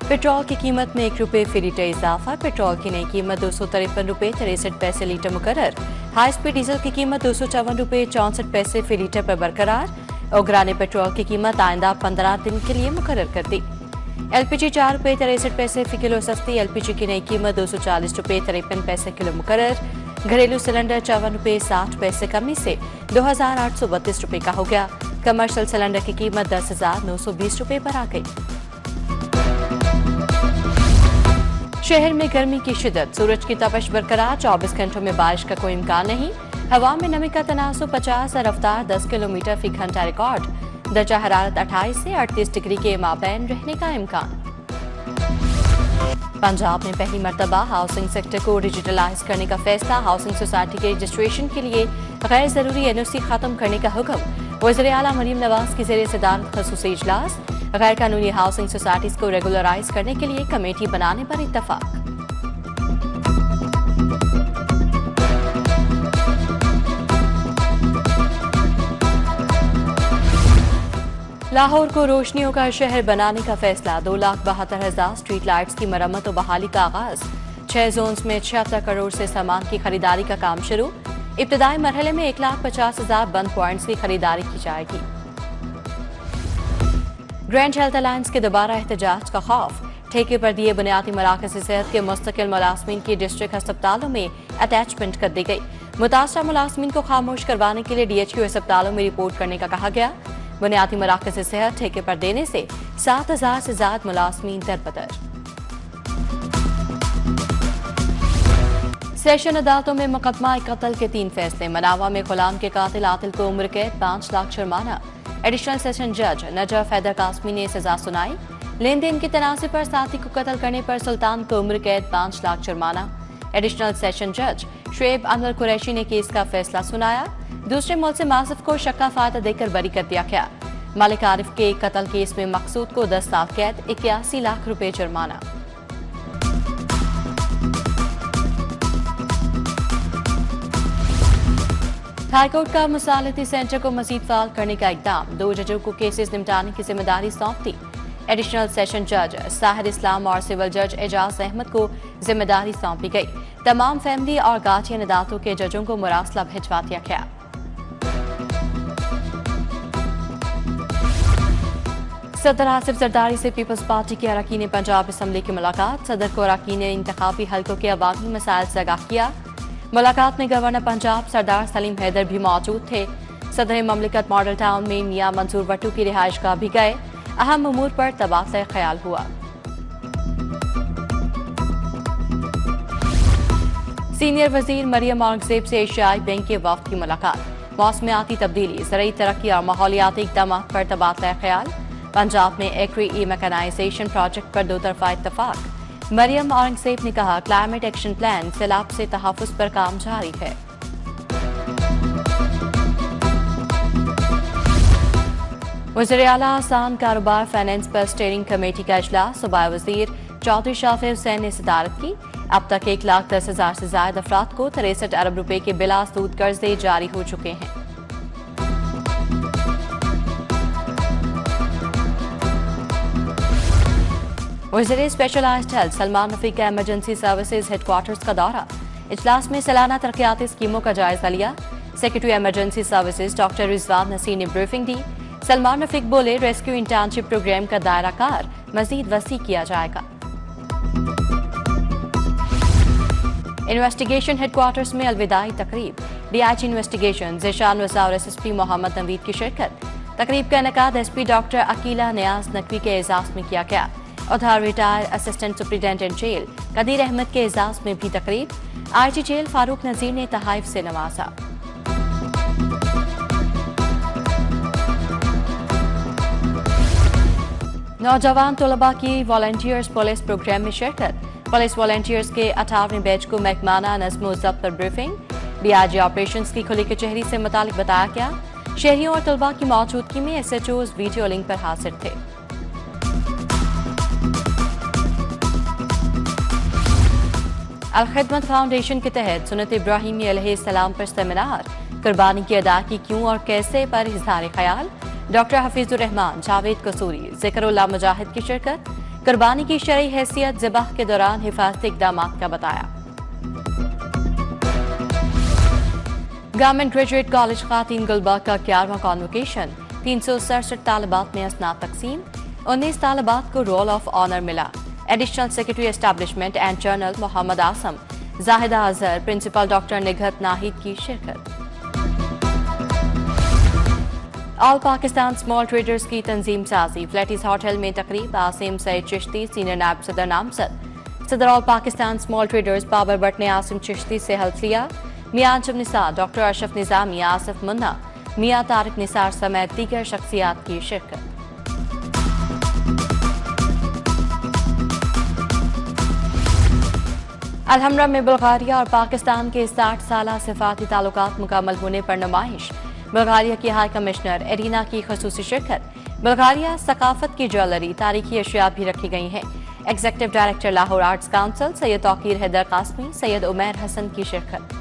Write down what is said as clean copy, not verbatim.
Petrol की कीमत में 1 रुपये फी लीटर इजाफा। पेट्रोल की नई कीमत 253 रुपये 63 पैसे लीटर मुकर्रर। हाई स्पीड डीजल की कीमत 254 रुपये 64 पैसे फी लीटर पर बरकरार। ओगराने पेट्रोल की कीमत आइंदा 15 दिन के लिए मुकर्रर कर दी। LPG 4 रुपये 63 पैसे फी किलो सस्ती। LPG की नई कीमत 240 रुपये 53 पैसे किलो मुकर्रर। घरेलू सिलेंडर 54 रुपये 60 पैसे कमी से 2832 रुपये का हो गया। कमर्शियल सिलेंडर की कीमत 10,920 रुपये पर आ गई। शहर में गर्मी की शिद्दत, सूरज की तपश बरकरार। 24 घंटों में बारिश का कोई इम्कान नहीं। हवा में नमी का तनासुब 50 और रफ्तार 10 किलोमीटर फी घंटा रिकॉर्ड। दर्जा हरारत 28 से 38 डिग्री के माबैन रहने का इम्कान। पंजाब में पहली मर्तबा हाउसिंग सेक्टर को डिजिटलाइज करने का फैसला। हाउसिंग सोसाइटी के रजिस्ट्रेशन के लिए गैर जरूरी NOC खत्म करने का हुक्म। वज़ीर आला मरीम नवाज की ज़ेरे सदारत ख़ुसूसी इजलास। गैर कानूनी हाउसिंग सोसाइटीज को रेगुलराइज करने के लिए कमेटी बनाने पर इत्तफाक। लाहौर को रोशनियों का शहर बनाने का फैसला। 2,72,000 स्ट्रीट लाइट्स की मरम्मत और बहाली का आगाज। 6 जोन्स में 76 करोड़ से सामान की खरीदारी का काम शुरू। इब्तदाई मरहले में 1,50,000 बंद पॉइंट्स की खरीदारी की जाएगी। ग्रैंड हेल्थ अलायंस के दोबारा एहतजाज का खौफ। ठेके पर दिए बुनियादी मराकज़ सेहत के मुस्तकिल मुलाजमीन की डिस्ट्रिक्ट अस्पतालों में अटैचमेंट कर दी गई। मुतासरा मुलाजमीन को खामोश करवाने के लिए DHQ अस्पतालों में रिपोर्ट करने का कहा गया। बुनियादी मराकज़ सेहत ठेके पर देने से 7,000 से ज्यादा मुलाजमीन दरबदर। सेशन अदालतों में मुकदमा कत्ल के 3 फैसले। मनावा में गुलाम के कातिल आतिल को उम्र कैद 5 लाख जुर्माना। एडिशनल सेशन जज नजफ हैदर कासमी ने सजा सुनाई। लेन देन के तनाज़े पर साथी को कत्ल करने पर सुल्तान को उम्र कैद 5 लाख जुर्माना। एडिशनल सेशन जज शुएब अनवर कुरैशी ने केस का फैसला सुनाया। दूसरे मुल्क से मासिफ को शक्का फायदा देकर बरी कर दिया गया। मालिक आरिफ के कत्ल केस में मकसूद को 10 साल कैद 81 लाख रुपए जुर्माना। हाईकोर्ट का मुसालती सेंटर को मजीद फाल करने का इकदाम। 2 जजों को केसेस निपटाने की जिम्मेदारी सौंप दी। एडिशनल सेशन जज साहिर इस्लाम और सिविल जज एजाज अहमद को जिम्मेदारी सौंपी गई। तमाम फैमिली और गार्जियन अदालतों के जजों को मुरासला भिजवा दिया गया। सदर आसिफ जरदारी से पीपल्स पार्टी के अरकान पंजाब असम्बली की मुलाकात। सदर को अरकान इंतखाबी हल्कों के अवामी मसाइल से आगाह किया। मुलाकात में गवर्नर पंजाब सरदार सलीम हैदर भी मौजूद थे। सदर ममलिकत मॉडल टाउन में मियां मंसूर भट्टू की रिहाइश गाह भी गए। अहम उमूर पर तबादला ख्याल हुआ। सीनियर वजीर मरियम औरंगजेब से एशियाई बैंक के वफ्द की मुलाकात। मौसमियाती तब्दीली, ज़रूरी तरक्की और माहौलियाती इक़दाम पर तबादला ख्याल। पंजाब में एग्री ई मैकेनाइजेशन प्रोजेक्ट पर 2 तरफा इत्तफाक। मरियम औरंगजेब ने कहा क्लाइमेट एक्शन प्लान सैलाब से तहफ़्फ़ुज़ पर काम जारी है। वज़ीर आला आसान कारोबार फाइनेंस पर स्टीयरिंग कमेटी का इजलास। सूबाई वज़ीर चौधरी शाफी हुसैन ने सदारत की। अब तक 1,10,000 से ज्यादा अफराद को 63 अरब रुपए के बिला सूद कर्जे जारी हो चुके हैं। वज़ीर स्पेशलाइज्ड हेल्थ सलमान रफीक का इमरजेंसी सर्विसेज हेडक्वार्टर्स का दौरा। इजलास में सालाना तरक्याती स्कीमों का जायजा लिया। Secretary emergency services doctor Rizwan Naseer ने ब्रीफिंग दी। सलमान रफीक बोले रेस्क्यू इंटर्नशिप प्रोग्राम का दायरा कार मजीद वसी किया जाएगा। इन्वेस्टिगेशन हेडक्वार्टर्स में अलविदाई तकरीब। DIG इन्वेस्टिगेशन ज़ीशान वज़ा और SSP मोहम्मद नवीद की शिरकत। तकरीब का इनेकाद SP डॉक्टर अकीला नियाज नकवी के एजाज में किया गया। उधर retire assistant superintendent jail Qadir Ahmed के एजाज में भी तकरीब। IG जेल फारूक नजीर ने तहाइफ से नवाजा। नौजवान तलबा की वॉलंटियर्स पुलिस प्रोग्राम में शिरकत। पुलिस वॉलंटियर्स के 18वें बैच को महकमाना नज़्म व ज़ब्त पर ब्रीफिंग। DIG ऑपरेशंस की खुली कचहरी से मुतालिक बताया गया। शहरियों और तलबा की मौजूदगी में SHOs वीडियो लिंक पर हाजिर थे। अल-खिदमत फाउंडेशन के तहत सुन्नत इब्राहीमी अलैहिस्सलाम पर सेमिनार। कुर्बानी की अदायगी क्यों और कैसे पर इज़हार ख्याल। डॉक्टर हफीजुर रहमान, जावेद कसूरी, ज़िक्रुल्लाह मुजाहिद की शिरकत। कुर्बानी की शरई हैसियत ज़िबाह के दौरान हिफाजती इक़दाम का बताया। गवर्नमेंट ग्रेजुएट कॉलेज खातीन गुलबर्ग का 11वां कॉन्वोकेशन, 367 तालिबात में असनाद तकसीम, 19 तालिबात को रोल ऑफ ऑनर मिला। Additional secretary establishment and general Mohammad Asim, Zahida Azhar, principal doctor Nighat Nahid की शिरकत। ऑल पाकिस्तान स्मॉल ट्रेडर्स की तंजीम साजी, फ्लैटिस होटल में तकरीब, आसिम सईद चिश्ती सीनियर नायब सदर नामजद। सदर all Pakistan small traders Babar Bhatt ने आसिम चिश्ती से हल्फ लिया। मियां अंजुम निसार, डॉक्टर अशरफ निजामी, आसिफ मुन्ना, मियां तारिक निसार समेत दीगर शख्सियात की शिरकत। अलहम्रा में बुल्गारिया और पाकिस्तान के 60 साला सिफाती ताल्लुकात मुकम्मल होने पर नुमाइश, बुल्गारिया की हाई कमिश्नर एरिना की खसूसी शिरकत। बुल्गारिया सकाफत की ज्वेलरी, तारीखी अशिया भी रखी गई हैं। Executive director Lahore Arts Council Syed Tauqeer Haider Qasmi, Syed Umair Hasan की शिरकत।